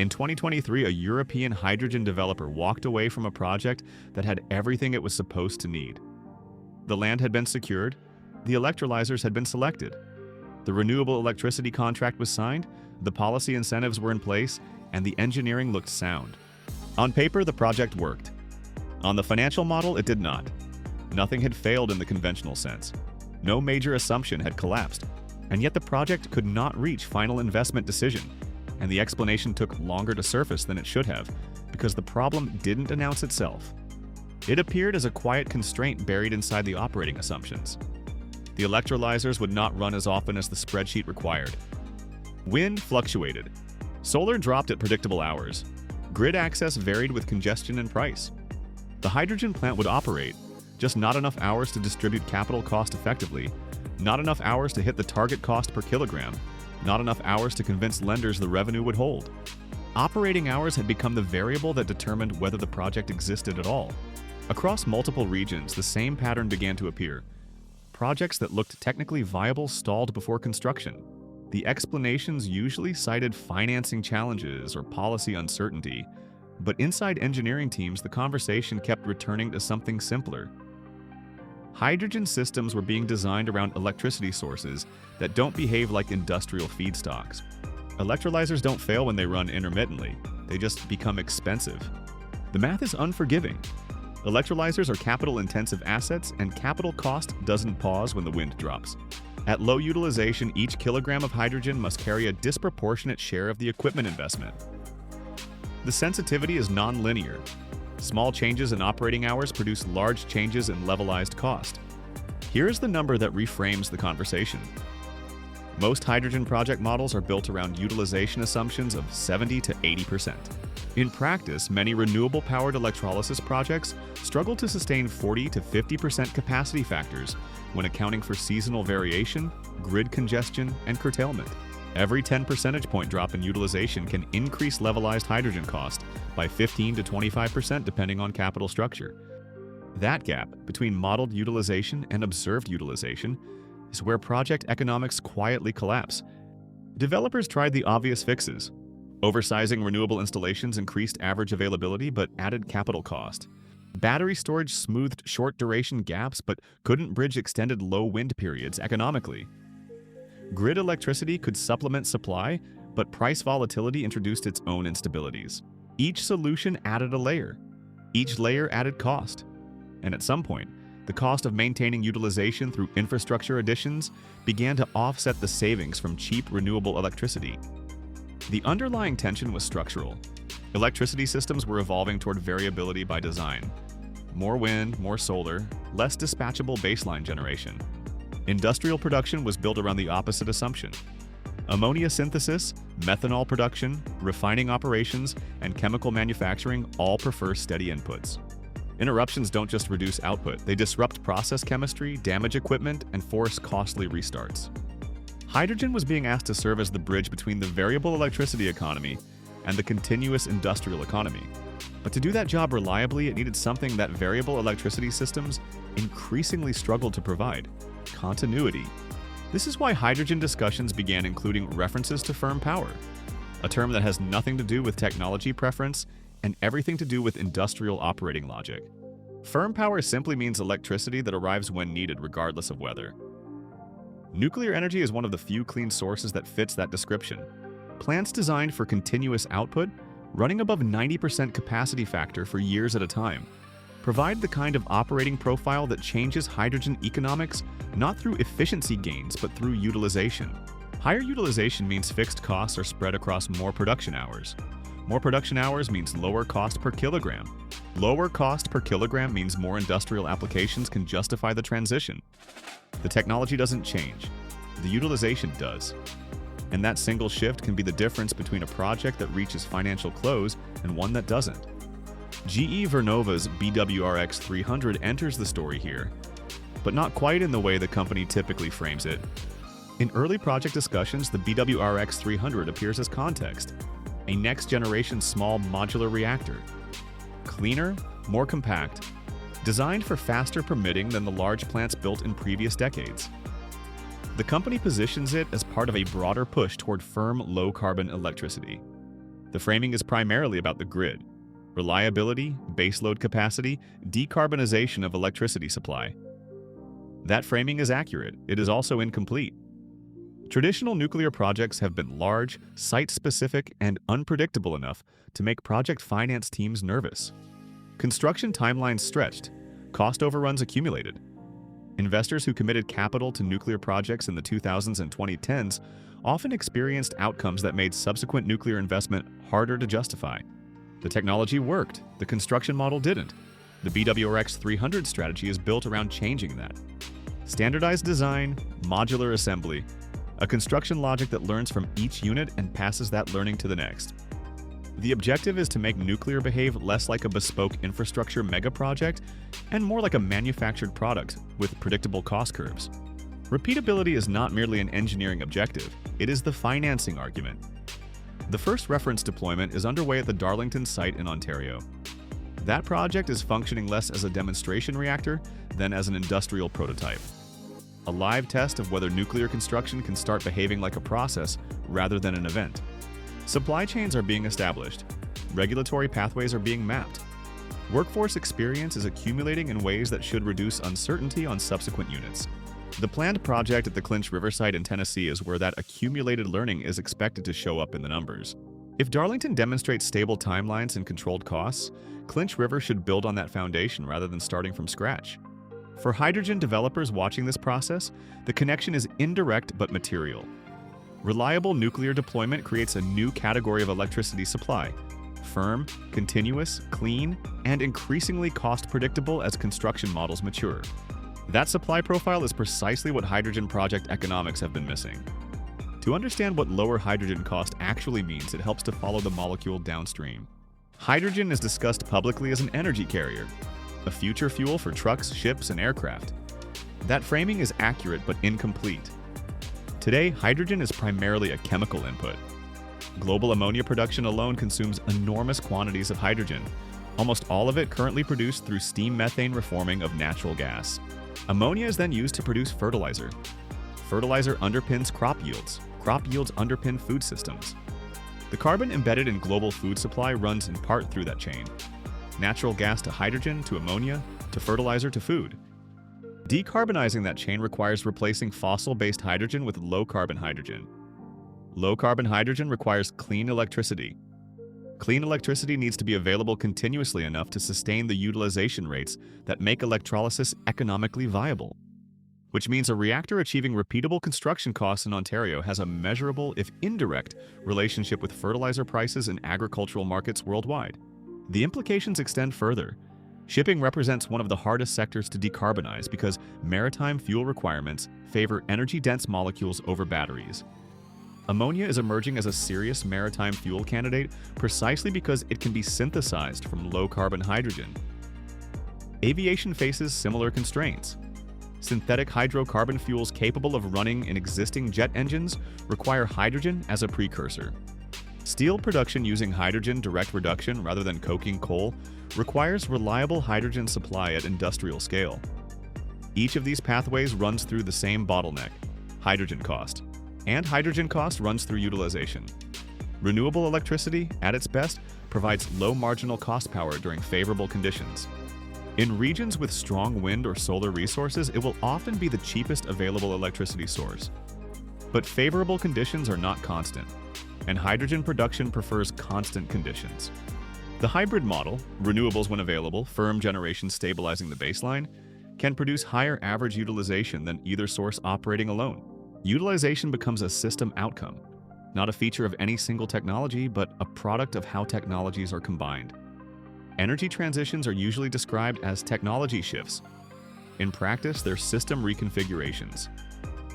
In 2023, a European hydrogen developer walked away from a project that had everything it was supposed to need. The land had been secured, the electrolyzers had been selected, the renewable electricity contract was signed, the policy incentives were in place, and the engineering looked sound. On paper, the project worked. On the financial model, it did not. Nothing had failed in the conventional sense. No major assumption had collapsed, and yet the project could not reach final investment decision, and the explanation took longer to surface than it should have, because the problem didn't announce itself. It appeared as a quiet constraint buried inside the operating assumptions. The electrolyzers would not run as often as the spreadsheet required. Wind fluctuated. Solar dropped at predictable hours. Grid access varied with congestion and price. The hydrogen plant would operate, just not enough hours to distribute capital cost effectively, not enough hours to hit the target cost per kilogram, not enough hours to convince lenders the revenue would hold. Operating hours had become the variable that determined whether the project existed at all. Across multiple regions, the same pattern began to appear. Projects that looked technically viable stalled before construction. The explanations usually cited financing challenges or policy uncertainty, but inside engineering teams, the conversation kept returning to something simpler. Hydrogen systems were being designed around electricity sources that don't behave like industrial feedstocks. Electrolyzers don't fail when they run intermittently, they just become expensive. The math is unforgiving. Electrolyzers are capital-intensive assets, and capital cost doesn't pause when the wind drops. At low utilization, each kilogram of hydrogen must carry a disproportionate share of the equipment investment. The sensitivity is non-linear. Small changes in operating hours produce large changes in levelized cost. Here is the number that reframes the conversation. Most hydrogen project models are built around utilization assumptions of 70 to 80%. In practice, many renewable-powered electrolysis projects struggle to sustain 40 to 50% capacity factors when accounting for seasonal variation, grid congestion, and curtailment. Every 10 percentage point drop in utilization can increase levelized hydrogen cost by 15 to 25% depending on capital structure. That gap between modeled utilization and observed utilization is where project economics quietly collapse. Developers tried the obvious fixes. Oversizing renewable installations increased average availability but added capital cost. Battery storage smoothed short-duration gaps but couldn't bridge extended low wind periods economically. Grid electricity could supplement supply, but price volatility introduced its own instabilities. Each solution added a layer. Each layer added cost. And at some point, the cost of maintaining utilization through infrastructure additions began to offset the savings from cheap renewable electricity. The underlying tension was structural. Electricity systems were evolving toward variability by design. More wind, more solar, less dispatchable baseline generation. Industrial production was built around the opposite assumption. Ammonia synthesis, methanol production, refining operations, and chemical manufacturing all prefer steady inputs. Interruptions don't just reduce output, they disrupt process chemistry, damage equipment, and force costly restarts. Hydrogen was being asked to serve as the bridge between the variable electricity economy and the continuous industrial economy. But to do that job reliably, it needed something that variable electricity systems increasingly struggled to provide: continuity. This is why hydrogen discussions began including references to firm power, a term that has nothing to do with technology preference and everything to do with industrial operating logic. Firm power simply means electricity that arrives when needed regardless of weather. Nuclear energy is one of the few clean sources that fits that description. Plants designed for continuous output, running above 90% capacity factor for years at a time, provide the kind of operating profile that changes hydrogen economics not through efficiency gains but through utilization. Higher utilization means fixed costs are spread across more production hours. More production hours means lower cost per kilogram. Lower cost per kilogram means more industrial applications can justify the transition. The technology doesn't change, the utilization does. And that single shift can be the difference between a project that reaches financial close and one that doesn't. GE Vernova's BWRX 300 enters the story here, but not quite in the way the company typically frames it. In early project discussions, the BWRX 300 appears as context, a next-generation small modular reactor. Cleaner, more compact, designed for faster permitting than the large plants built in previous decades. The company positions it as part of a broader push toward firm, low-carbon electricity. The framing is primarily about the grid: reliability, baseload capacity, decarbonization of electricity supply. That framing is accurate. It is also incomplete. Traditional nuclear projects have been large, site-specific, and unpredictable enough to make project finance teams nervous. Construction timelines stretched, cost overruns accumulated. Investors who committed capital to nuclear projects in the 2000s and 2010s often experienced outcomes that made subsequent nuclear investment harder to justify. The technology worked, the construction model didn't. The BWRX 300 strategy is built around changing that. Standardized design, modular assembly, a construction logic that learns from each unit and passes that learning to the next. The objective is to make nuclear behave less like a bespoke infrastructure megaproject and more like a manufactured product with predictable cost curves. Repeatability is not merely an engineering objective, it is the financing argument. The first reference deployment is underway at the Darlington site in Ontario. That project is functioning less as a demonstration reactor than as an industrial prototype. A live test of whether nuclear construction can start behaving like a process rather than an event. Supply chains are being established. Regulatory pathways are being mapped. Workforce experience is accumulating in ways that should reduce uncertainty on subsequent units. The planned project at the Clinch River site in Tennessee is where that accumulated learning is expected to show up in the numbers. If Darlington demonstrates stable timelines and controlled costs, Clinch River should build on that foundation rather than starting from scratch. For hydrogen developers watching this process, the connection is indirect but material. Reliable nuclear deployment creates a new category of electricity supply: firm, continuous, clean, and increasingly cost-predictable as construction models mature. That supply profile is precisely what hydrogen project economics have been missing. To understand what lower hydrogen cost actually means, it helps to follow the molecule downstream. Hydrogen is discussed publicly as an energy carrier, a future fuel for trucks, ships, and aircraft. That framing is accurate but incomplete. Today, hydrogen is primarily a chemical input. Global ammonia production alone consumes enormous quantities of hydrogen, almost all of it currently produced through steam methane reforming of natural gas. Ammonia is then used to produce fertilizer. Fertilizer underpins crop yields. Crop yields underpin food systems. The carbon embedded in global food supply runs in part through that chain. Natural gas to hydrogen to ammonia to fertilizer to food. Decarbonizing that chain requires replacing fossil-based hydrogen with low-carbon hydrogen. Low-carbon hydrogen requires clean electricity. Clean electricity needs to be available continuously enough to sustain the utilization rates that make electrolysis economically viable. Which means a reactor achieving repeatable construction costs in Ontario has a measurable, if indirect, relationship with fertilizer prices in agricultural markets worldwide. The implications extend further. Shipping represents one of the hardest sectors to decarbonize because maritime fuel requirements favor energy-dense molecules over batteries. Ammonia is emerging as a serious maritime fuel candidate precisely because it can be synthesized from low-carbon hydrogen. Aviation faces similar constraints. Synthetic hydrocarbon fuels capable of running in existing jet engines require hydrogen as a precursor. Steel production using hydrogen direct reduction rather than coking coal requires reliable hydrogen supply at industrial scale. Each of these pathways runs through the same bottleneck: hydrogen cost. And hydrogen cost runs through utilization. Renewable electricity, at its best, provides low marginal cost power during favorable conditions. In regions with strong wind or solar resources, it will often be the cheapest available electricity source. But favorable conditions are not constant, and hydrogen production prefers constant conditions. The hybrid model, renewables when available, firm generation stabilizing the baseline, can produce higher average utilization than either source operating alone. Utilization becomes a system outcome, not a feature of any single technology, but a product of how technologies are combined. Energy transitions are usually described as technology shifts. In practice, they're system reconfigurations.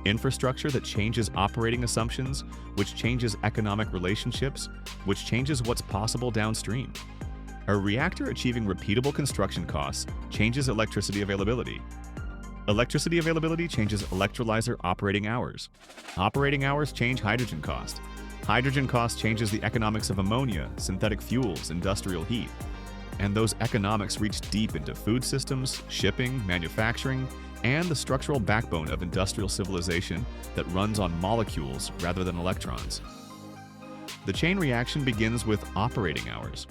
Infrastructure that changes operating assumptions, which changes economic relationships, which changes what's possible downstream. A reactor achieving repeatable construction costs changes electricity availability. Electricity availability changes electrolyzer operating hours. Operating hours change hydrogen cost. Hydrogen cost changes the economics of ammonia, synthetic fuels, industrial heat. And those economics reach deep into food systems, shipping, manufacturing, and the structural backbone of industrial civilization that runs on molecules rather than electrons. The chain reaction begins with operating hours.